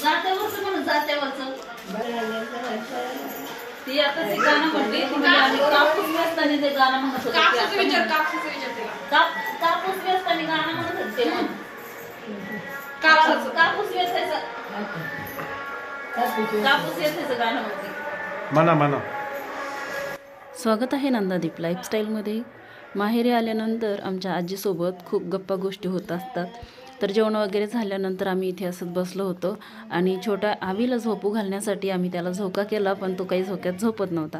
जात्यावरचं म्हणून जात्यावरचं ती आता ती गाणं म्हणली कापूस वेचताना ते गाणं म्हणत होते कापूस वेचताना गाणं म्हणत होते कापूस वेचायचं गाणं म्हणते म्हणा म्हणा. स्वागत आहे नंदादीप लाईफस्टाईलमध्ये. माहेरी आल्यानंतर आमच्या आजीसोबत खूप गप्पा गोष्टी होत असतात. तर जेवण वगैरे झाल्यानंतर आम्ही इथे असत बसलो होतो आणि छोट्या आवीला झोपू घालण्यासाठी आम्ही त्याला झोका केला, पण तो काही झोक्यात झोपत नव्हता.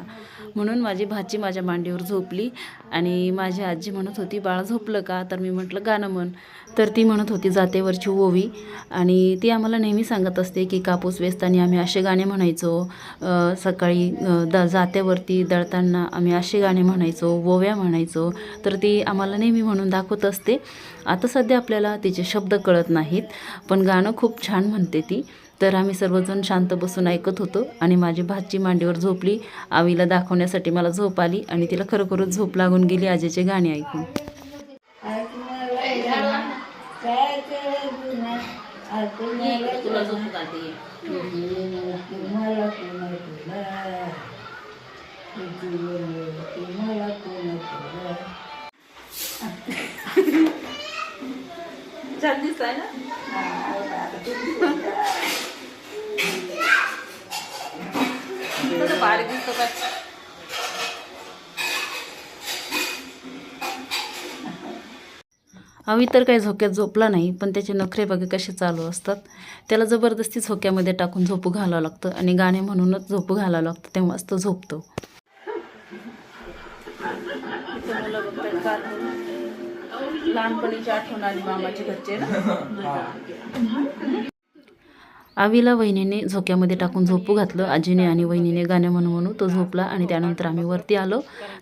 म्हणून माझी भाची माझ्या मांडीवर झोपली आणि माझी आजी म्हणत होती, बाळा झोपलं का? तर मी म्हटलं गाणं म्हण. तर ती म्हणत होती जातेवरची ओवी, आणि ती आम्हाला नेहमी सांगत असते की कापूस वेचताना आम्ही असे गाणे म्हणायचो, सकाळी जात्यावरती दळताना आम्ही असे गाणे म्हणायचो, ओव्या म्हणायचो. तर ती आम्हाला नेहमी म्हणून दाखवत असते. आता सध्या आपल्याला तिचे शब्द कळत नाहीत, पण गाणं खूप छान म्हणते ती. तर आम्ही सर्वजण शांत बसून ऐकत होतो आणि माझी भाची मांडीवर झोपली. आवीला दाखवण्यासाठी मला झोप आली आणि तिला खरोखरच झोप लागून गेली आजीचे गाणे ऐकून. तुला झोप घालते छान दिसताय ना. बारीक दिसतो काय. आवी तर काही झोक्यात झोपला नाही, पण त्याचे नखरे बघा कसे चालू असतात. त्याला जबरदस्ती झोक्यामध्ये टाकून झोपू घालावं लागतं आणि गाणे म्हणूनच झोपू घालावं लागतं, तेव्हाच तो झोपतो. लहानपणीची आठवण आली मामाच्या घरचे ना. आवीला वहिनीने झोक्यामध्ये टाकून झोपू घातलं. आजीने आणि वहिनीने गाणे म्हणून तो झोपला आणि त्यानंतर आम्ही वरती आलो.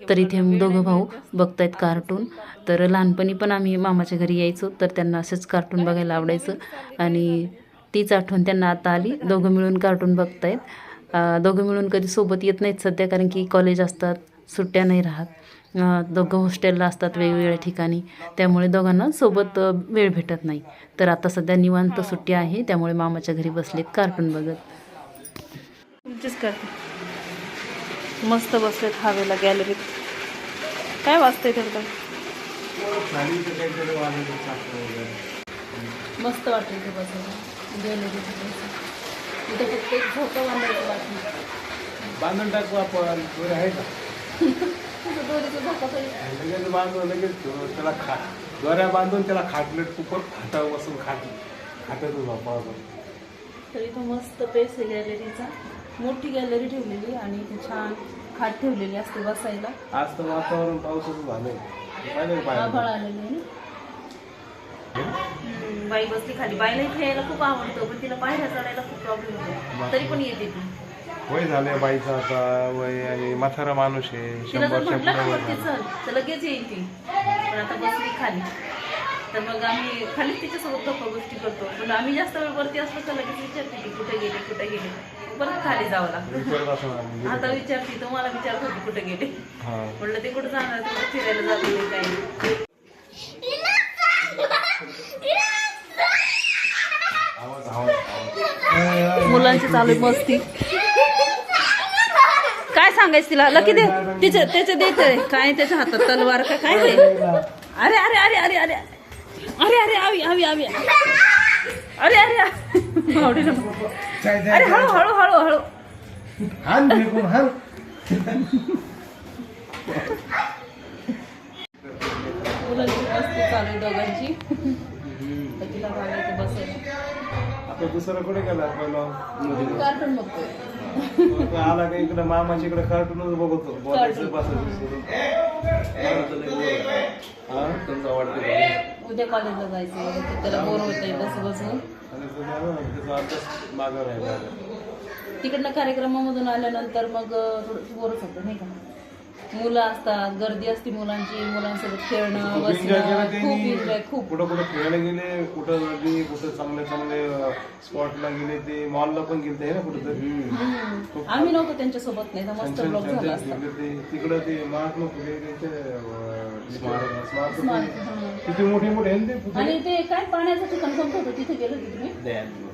तर इथे दोघं भाऊ बघतायत कार्टून. तर लहानपणी पण आम्ही मामाच्या घरी यायचो, तर त्यांना असंच कार्टून बघायला आवडायचं आणि तीच आठवण त्यांना आता आली. दोघं मिळून कार्टून बघतायत. दोघं मिळून कधी सोबत येत नाहीत सध्या, कारण की कॉलेज असतात, सुट्ट्या नाही राहत. दोघं हॉस्टेलला असतात वेगवेगळ्या ठिकाणी, त्यामुळे दोघांना सोबत वेळ भेटत नाही. तर आता सध्या निवांत सुट्टी आहे, त्यामुळे मामाच्या घरी बसलेत कार्टून बघत. तुमचीच करते. मस्त बसलेत हवेला गॅलरीत. काय वाजतंय तेवढं? मस्त वाटतं इथे बसायला गॅलरीत. इथे फक्त एक झोका बांधायचं बाकी. बांधून टाकू आपण, बरं आहे का? दोरीचं झोका पाहिजे. लगेच बांधून लगेच त्याला दोऱ्या बांधून त्याला खाटलेट कुकर खाटावर बसून खाटातच झोपावं. तर इथं मस्त पेस आहे गॅलरीचा. मोठी गॅलरी ठेवलेली आणि इथे छान खाट ठेवलेली असते बसायला. आज तर वातावरण पावसाचं झालंय. आभाळ आलेलं आहे. बाई बसली खाली. बाईला इथे यायला खूप आवडतं, पण तिला पायऱ्या चढायला खूप प्रॉब्लेम होतो, तरी पण येते ती. वय झालंय बाईचं आता, वय आणि म्हातारा माणूस आहे. तिला 100 जर म्हटलं ना वरती वर्षापुढे चल तर लगेच येईल ती, पण आता बसली खाली. तर मग आम्ही खाली तिच्यासोबत गप्पा गोष्टी करतो, पण आम्ही जास्त वेळ वरती असलो तर लगेच विचारते की कुठे गेले परत खाली जावं लागतं. आता विचारते, तुम्हाला विचारत होती कुठे गेले. म्हटलं ते कुठं जाणार, तिकडे फिरायला जातो काही. मुलांची चालू मस्ती. काय सांगायचं तिला? लकी दे त्याचे देत काय, त्याच्या हातात तलवार का काय ते. अरे अरे अरे अरे अरे अरे अरे आवी आवी आवी अरे अरे अरे हळू हळू हळू हळू. मुलांची मस्ती चालू आहे दोघांची. तिला बघायचं बसायला. आता दुसरं कुठे गेला पहिला कार्टून बघतोय. आला का इकडे मामाच्या इकडे कार्टूनच बघतो. बोलायचं उद्या कॉलेजला जायचं, त्याला बोर होतंय बसून. तिकडनं कार्यक्रमामधून आल्यानंतर मग थोडंसं बोरच होतं नाही का. मुलं असतात, गर्दी असते मुलांची, मुलांसोबत खेळणं बसणं खूप एन्जॉय. खूप कुठं कुठं फिरायला गेले, कुठं गर्दी, कुठं चांगले स्पॉटला गेले, ते मॉलला पण गेले ना कुठं तरी. आम्ही नव्हतो त्यांच्यासोबत, नाही तर मस्त ब्लॉग झाला असता. तिकडं ते महात्मा फुले स्मारक स्मारक, हां. किती मोठी मोठी आहे ना ते पुतळे. आणि ते काय पाण्याचं ठिकाण कोणतं होतं तिथे गेलो होते तुम्ही?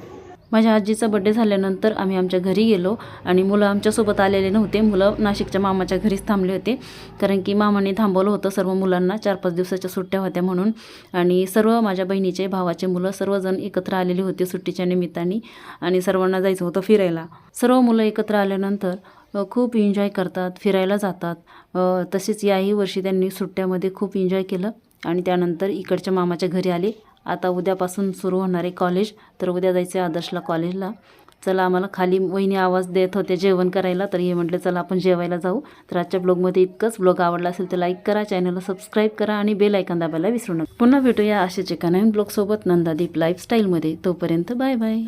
माझ्या आजीचा बड्डे झाल्यानंतर आम्ही आमच्या घरी गेलो आणि मुलं आमच्यासोबत आलेले नव्हते. मुलं नाशिकच्या मामाच्या घरीच थांबले होते, कारण की मामाने थांबवलं होतं सर्व मुलांना. 4-5 दिवसाच्या सुट्ट्या होत्या म्हणून. आणि सर्व माझ्या बहिणीचे, भावाचे मुलं सर्वजण एकत्र आलेले होते सुट्टीच्या निमित्ताने आणि सर्वांना जायचं होतं फिरायला. सर्व मुलं एकत्र आल्यानंतर खूप एन्जॉय करतात, फिरायला जातात. तसेच याही वर्षी त्यांनी सुट्ट्यामध्ये खूप एन्जॉय केलं आणि त्यानंतर इकडच्या मामाच्या घरी आले. आता उद्यापासून सुरू होणार आहे कॉलेज, तर उद्या जायचं आहे आदर्शला कॉलेजला. चला, आम्हाला खाली वहिनी आवाज देत होते जेवण करायला, तर हे म्हटलं चला आपण जेवायला जाऊ. तर आजच्या ब्लॉगमध्ये इतकंच. ब्लॉग आवडला असेल तर लाईक करा, चॅनलला सबस्क्राईब करा आणि बेल आयकॉन दाबायला विसरू नका. पुन्हा भेटूया अशाच एका नवीन ब्लॉगसोबत नंदादीप लाईफस्टाईलमध्ये. तोपर्यंत बाय बाय.